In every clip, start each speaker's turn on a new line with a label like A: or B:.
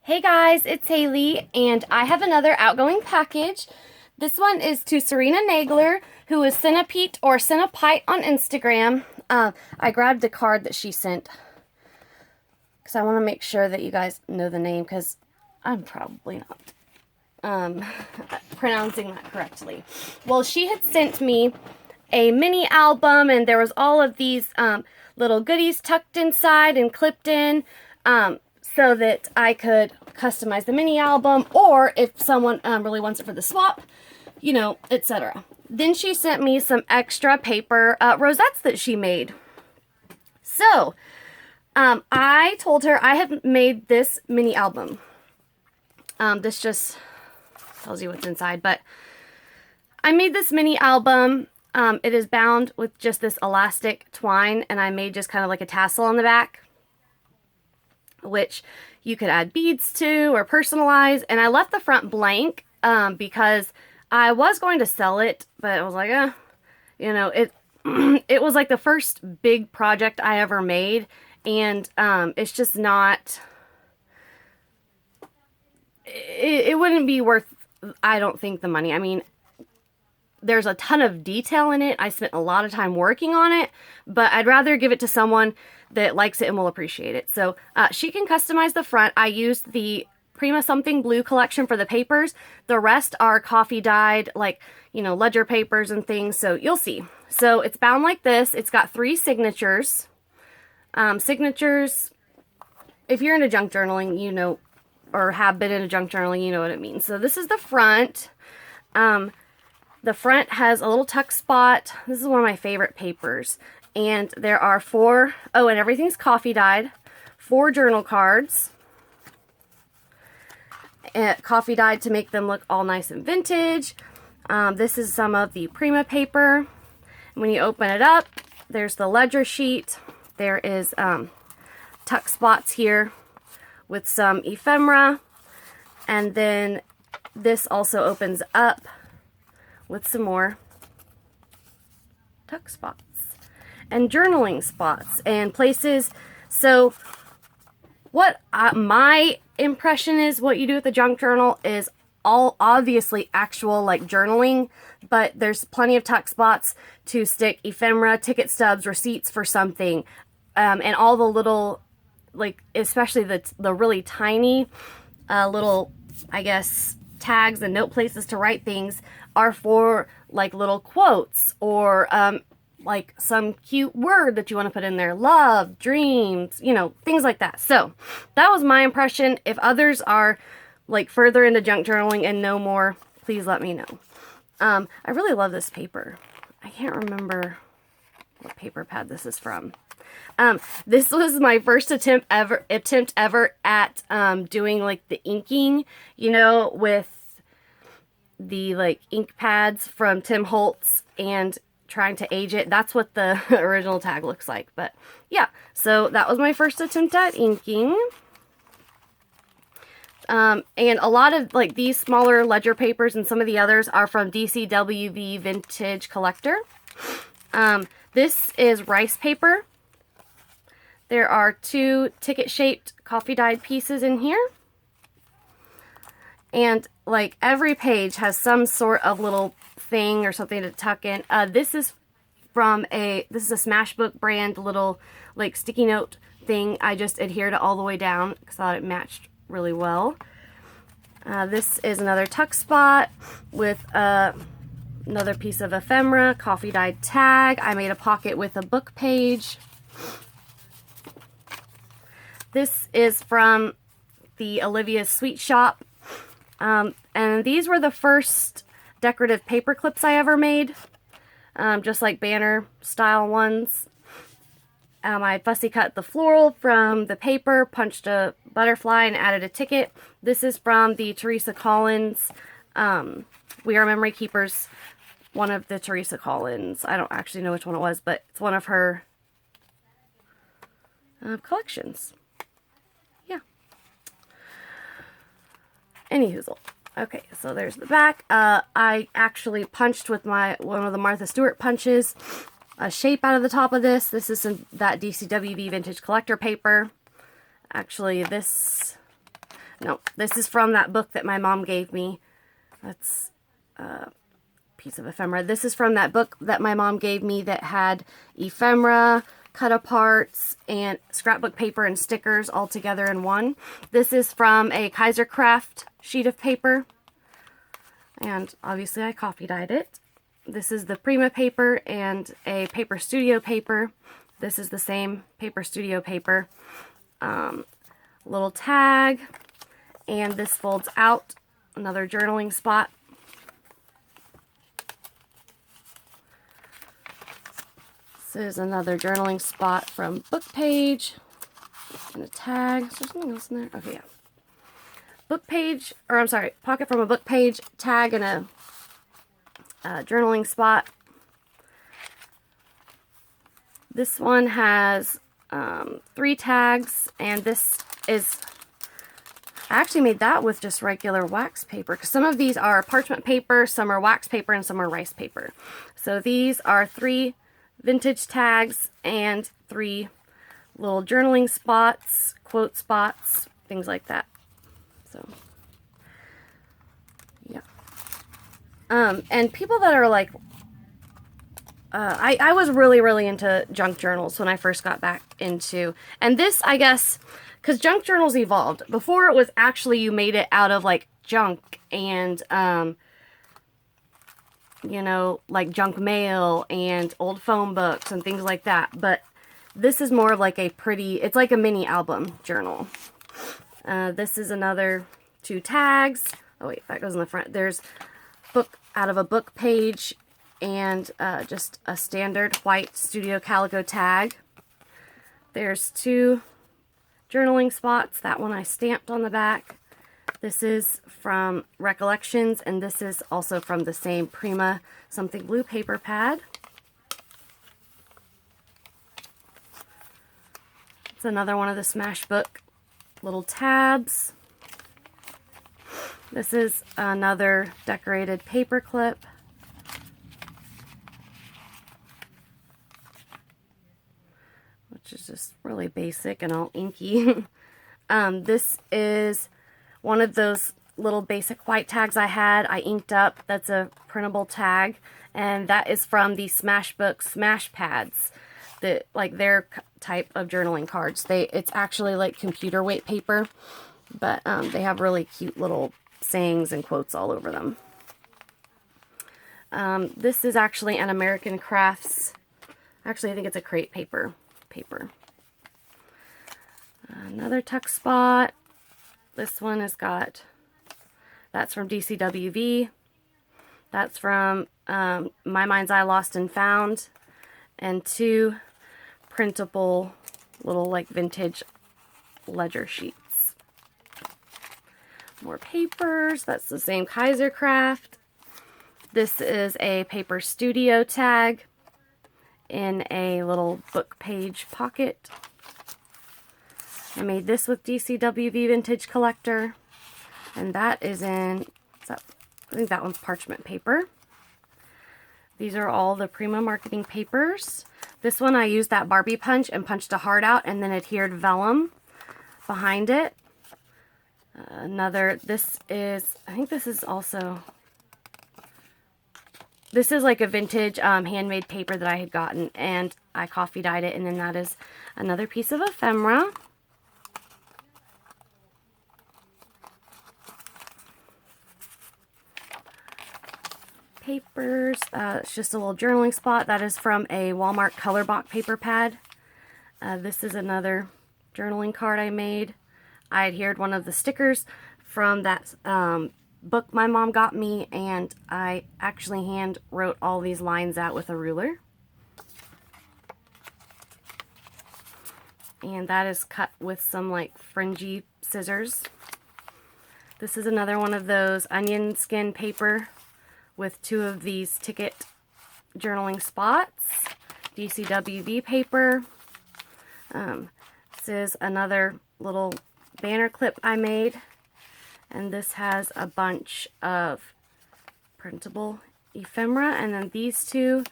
A: Hey guys, it's Haley, and I have another outgoing package. This one is to Cerina Nagler, who is Cinepete or Cinepite on Instagram. I grabbed the card that she sent because I want to make sure that you guys know the name, because I'm probably not pronouncing that correctly. Well, she had sent me a mini album, and there was all of these little goodies tucked inside and clipped in, so that I could customize the mini album, or if someone really wants it for the swap, you know, etc. Then she sent me some extra paper rosettes that she made. So I told her I have made this mini album. This just tells you what's inside, but I made this mini album. It is bound with just this elastic twine, and I made just kind of like a tassel on the back, which you could add beads to or personalize. And I left the front blank because I was going to sell it, but I was like, you know, it was like the first big project I ever made, and it's just not, it wouldn't be worth, I don't think, the money. I mean, there's a ton of detail in it. I spent a lot of time working on it, but I'd rather give it to someone that likes it and will appreciate it. So she can customize the front. I used the Prima Something Blue collection for the papers. The rest are coffee dyed, like, you know, ledger papers and things. So you'll see. So it's bound like this. It's got 3 signatures. Signatures, if you're into junk journaling, you know, or have been into junk journaling, you know what it means. So this is the front. The front has a little tuck spot. This is one of my favorite papers. And there are 4, oh, and everything's coffee dyed, 4 journal cards. Coffee dyed to make them look all nice and vintage. This is some of the Prima paper. When you open it up, there's the ledger sheet. There is tuck spots here with some ephemera. And then this also opens up with some more tuck spots and journaling spots and places. So what my impression is, what you do with the junk journal is all obviously actual like journaling, but there's plenty of tuck spots to stick ephemera, ticket stubs, receipts for something, and all the little, like, especially the really tiny little, I guess, tags and note places to write things are for like little quotes or like some cute word that you want to put in there, love, dreams, you know, things like that. So that was my impression. If others are like further into junk journaling and know more, please let me know. I really love this paper. I can't remember what paper pad this is from. This was my first attempt ever at doing like the inking, you know, with the like ink pads from Tim Holtz and trying to age it. That's what the original tag looks like. But yeah, so that was my first attempt at inking. And a lot of like these smaller ledger papers and some of the others are from DCWV Vintage Collector. This is rice paper. There are 2 ticket-shaped coffee-dyed pieces in here. And like every page has some sort of little thing or something to tuck in. This is from a Smashbook brand little like sticky note thing. I just adhered it all the way down because I thought it matched really well. This is another tuck spot with another piece of ephemera, coffee dyed tag. I made a pocket with a book page. This is from the Olivia's Sweet Shop. And these were the first decorative paper clips I ever made, just like banner style ones. I fussy cut the floral from the paper, punched a butterfly, and added a ticket. This is from the Teresa Collins, We Are Memory Keepers, one of the Teresa Collins. I don't actually know which one it was, but it's one of her collections. Yeah. Anyhoozle. Okay, so there's the back. I actually punched with one of the Martha Stewart punches a shape out of the top of this. This is that DCWV Vintage Collector paper. Actually, this No, this is from that book that my mom gave me. That's a piece of ephemera. This is from that book that my mom gave me that had ephemera, cut aparts, and scrapbook paper and stickers all together in one. This is from a Kaiser Craft sheet of paper. And obviously I coffee dyed it. This is the Prima paper and a Paper Studio paper. This is the same Paper Studio paper. Little tag. And this folds out. Another journaling spot. This is another journaling spot from Book Page. And a tag. Is there something else in there? Okay, yeah. Book page, or I'm sorry, pocket from a book page, tag, and a journaling spot. This one has 3 tags, and this is, I actually made that with just regular wax paper, because some of these are parchment paper, some are wax paper, and some are rice paper. So these are 3 vintage tags and 3 little journaling spots, quote spots, things like that. So, yeah. And people that are like, I was really into junk journals when I first got back into, and this, I guess, because junk journals evolved. Before it was actually you made it out of like junk and, you know, like junk mail and old phone books and things like that. But this is more of like a pretty, it's like a mini album journal. This is another 2 tags. Oh wait, that goes in the front. There's book out of a book page and just a standard white Studio Calico tag. There's 2 journaling spots. That one I stamped on the back. This is from Recollections, and this is also from the same Prima Something Blue paper pad. It's another one of the Smashbook little tabs. This is another decorated paper clip. Which is just really basic and all inky. This is one of those little basic white tags I had. I inked up. That's a printable tag. And that is from the Smashbook Smash Pads. Like their type of journaling cards. It's actually like computer weight paper, but they have really cute little sayings and quotes all over them. This is actually an American Crafts. Actually, I think it's a crate paper. Another tuck spot. This one has got. That's from DCWV. That's from My Mind's Eye Lost and Found, and 2 printable little like vintage ledger sheets. More papers. That's the same Kaiser Craft. This is a Paper Studio tag in a little book page pocket. I made this with DCWV Vintage Collector, and that is in, I think that one's parchment paper. These are all the Prima marketing papers. This one I used that Barbie punch and punched a heart out and then adhered vellum behind it. This is, I think this is also, this is like a vintage handmade paper that I had gotten, and I coffee dyed it, and then that is another piece of ephemera. Papers. It's just a little journaling spot. That is from a Walmart color box paper pad. This is another journaling card I made. I adhered one of the stickers from that book my mom got me, and I actually hand wrote all these lines out with a ruler. And that is cut with some like fringy scissors. This is another one of those onion skin paper with 2 of these ticket journaling spots. DCWV paper. This is another little banner clip I made. And this has a bunch of printable ephemera. And then these 2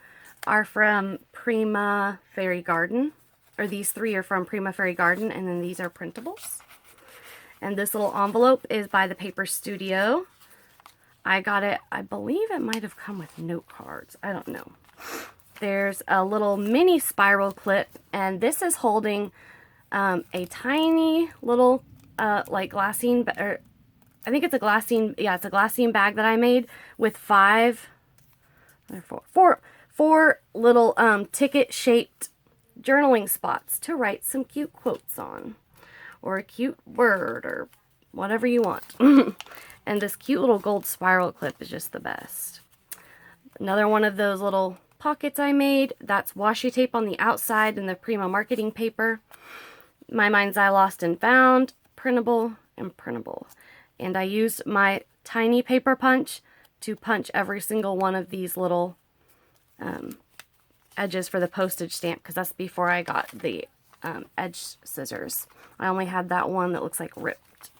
A: are from Prima Fairy Garden. Or these 3 are from Prima Fairy Garden. And then these are printables. And this little envelope is by the Paper Studio. I got it, I believe it might have come with note cards. I don't know. There's a little mini spiral clip, and this is holding a tiny little like glassine, or I think it's a glassine, yeah, it's a glassine bag that I made with four little ticket-shaped journaling spots to write some cute quotes on, or a cute word, or whatever you want. And this cute little gold spiral clip is just the best. Another one of those little pockets I made. That's washi tape on the outside and the Prima marketing paper. My Mind's Eye Lost and Found, printable and printable. And I used my tiny paper punch to punch every single one of these little edges for the postage stamp, because that's before I got the edge scissors. I only had that one that looks like ripped.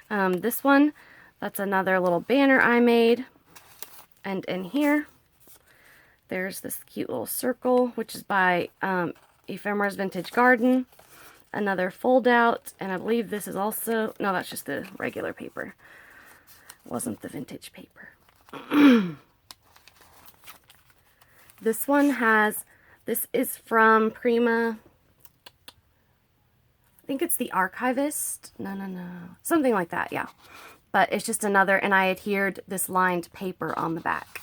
A: This one, that's another little banner I made. And in here, there's this cute little circle, which is by Ephemera's Vintage Garden. Another fold out, and I believe this is also, no, that's just the regular paper. It wasn't the vintage paper. This one has, this is from Prima, I think it's the Archivist. No. Something like that, yeah. But it's just another, and I adhered this lined paper on the back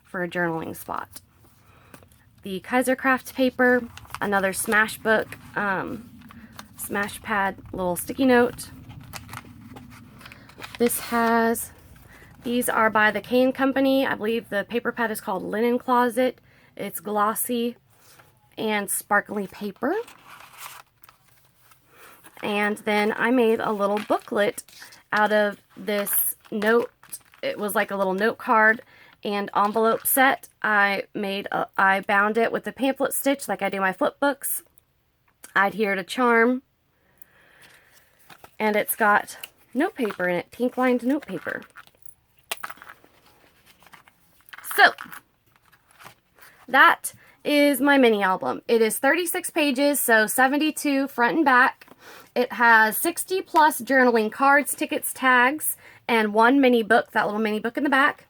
A: for a journaling spot. The Kaisercraft paper, another Smash Book, Smash Pad little sticky note. This has, these are by the Kane Company. I believe the paper pad is called Linen Closet. It's glossy and sparkly paper. And then I made a little booklet out of this note. It was like a little note card and envelope set. I bound it with the pamphlet stitch like I do my flip books. I adhered a charm. And it's got note paper in it, pink lined note paper. So, that is my mini album. It is 36 pages, so 72 front and back. It has 60 plus journaling cards, tickets, tags, and one mini book, that little mini book in the back.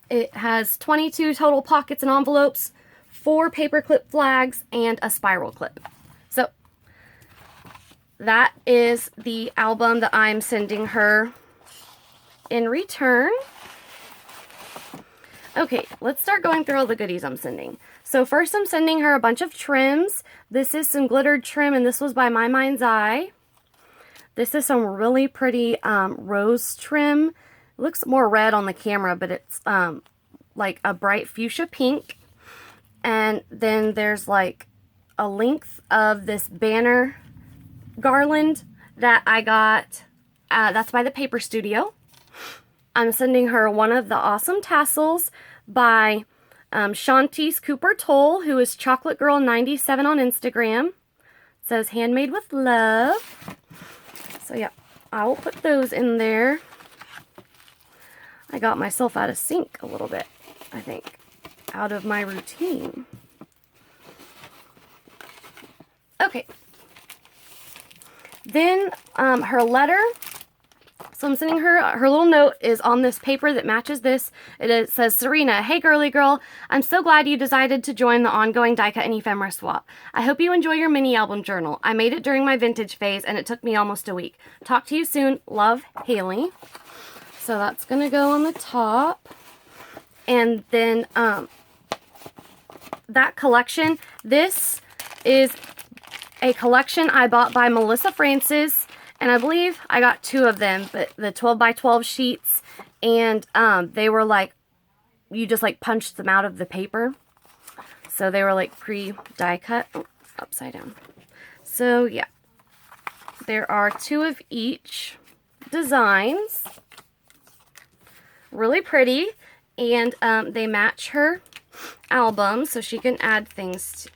A: It has 22 total pockets and envelopes, 4 paperclip flags, and a spiral clip. So, that is the album that I'm sending her in return. Okay, let's start going through all the goodies I'm sending. So first I'm sending her a bunch of trims. This is some glittered trim, and this was by My Mind's Eye. This is some really pretty rose trim. It looks more red on the camera, but it's like a bright fuchsia pink. And then there's like a length of this banner garland that I got. That's by the Paper Studio. I'm sending her one of the awesome tassels by Shantice Cooper Toll, who is Chocolate Girl 97 on Instagram. It says handmade with love. So yeah, I will put those in there. I got myself out of sync a little bit, I think, out of my routine. Okay. Then her letter. So I'm sending her little note is on this paper that matches this. It says, Cerina, hey girly girl, I'm so glad you decided to join the ongoing die cut and ephemera swap. I hope you enjoy your mini album journal. I made it during my vintage phase and it took me almost a week. Talk to you soon. Love, Haley. So that's going to go on the top. And then that collection, this is a collection I bought by Melissa Francis. And I believe I got 2 of them, but the 12 by 12 sheets, and they were like, you just like punched them out of the paper. So they were like pre-die cut. Oh, upside down. So yeah, there are 2 of each designs. Really pretty, and they match her album, so she can add things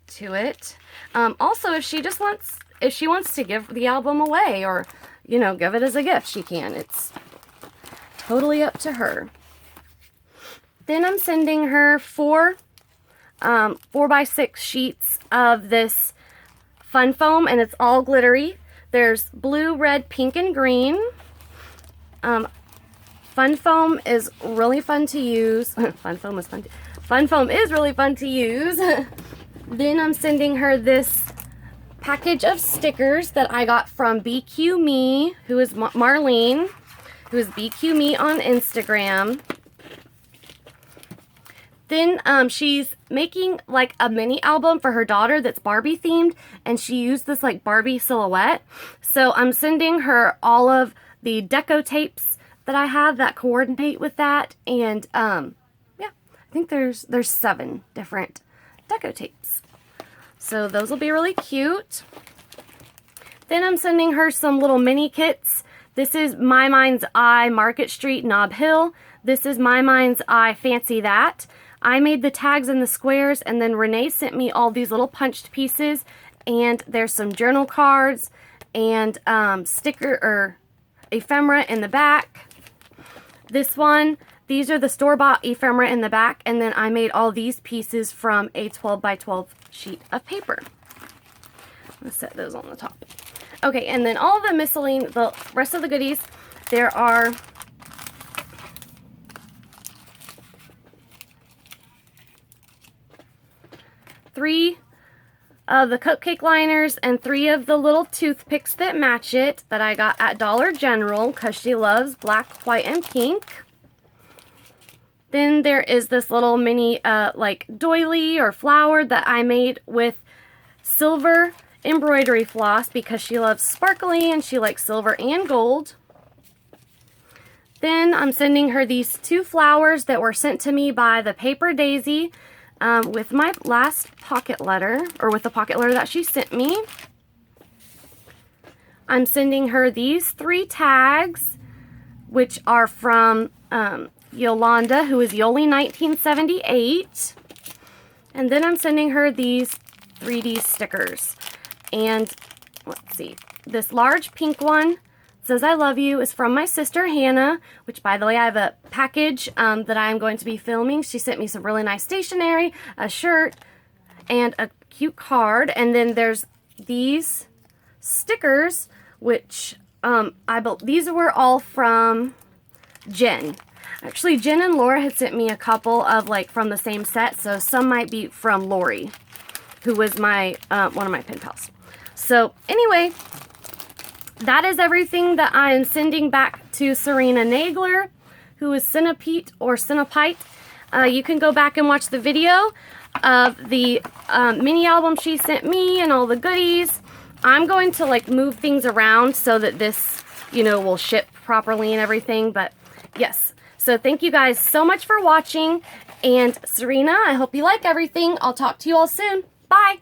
A: to it. Also, if she wants to give the album away, or, you know, give it as a gift, she can. It's totally up to her. Then I'm sending her 4 by 6 sheets of this fun foam, and it's all glittery. There's blue, red, pink, and green. Fun foam is really fun to use. Fun foam is really fun to use. Then I'm sending her this package of stickers that I got from BQ Me, who is Marlene, who is BQ Me on Instagram. Then she's making like a mini album for her daughter that's Barbie themed, and she used this like Barbie silhouette. So I'm sending her all of the deco tapes that I have that coordinate with that, and yeah, I think there's 7 different deco tapes. So those will be really cute. Then I'm sending her some little mini kits. This is My Mind's Eye Market Street Nob Hill. This is My Mind's Eye Fancy That. I made the tags and the squares, and then Renee sent me all these little punched pieces, and there's some journal cards and sticker or ephemera in the back. This one, these are the store-bought ephemera in the back, and then I made all these pieces from a 12 by 12 sheet of paper. I'm going to set those on the top. Okay, and then all the miscellaneous, the rest of the goodies, there are 3 of the cupcake liners and 3 of the little toothpicks that match it that I got at Dollar General because she loves black, white, and pink. Then there is this little mini like doily or flower that I made with silver embroidery floss because she loves sparkly and she likes silver and gold. Then I'm sending her these 2 flowers that were sent to me by the Paper Daisy with my last pocket letter, or with the pocket letter that she sent me. I'm sending her these 3 tags, which are from Yolanda, who is Yoli 1978. And then I'm sending her these 3D stickers. And let's see, this large pink one says I love you is from my sister Hannah, which by the way I have a package that I'm going to be filming. She sent me some really nice stationery, a shirt, and a cute card. And then there's these stickers, which these were all from Jen. Actually, Jen and Laura had sent me a couple of like from the same set, so some might be from Lori, who was my one of my pen pals. So anyway, that is everything that I am sending back to Cerina Nagler, who is Cinepete or Cinepite. You can go back and watch the video of the mini album she sent me and all the goodies. I'm going to like move things around so that this, you know, will ship properly and everything. But yes, so thank you guys so much for watching. And Cerina, I hope you like everything. I'll talk to you all soon. Bye.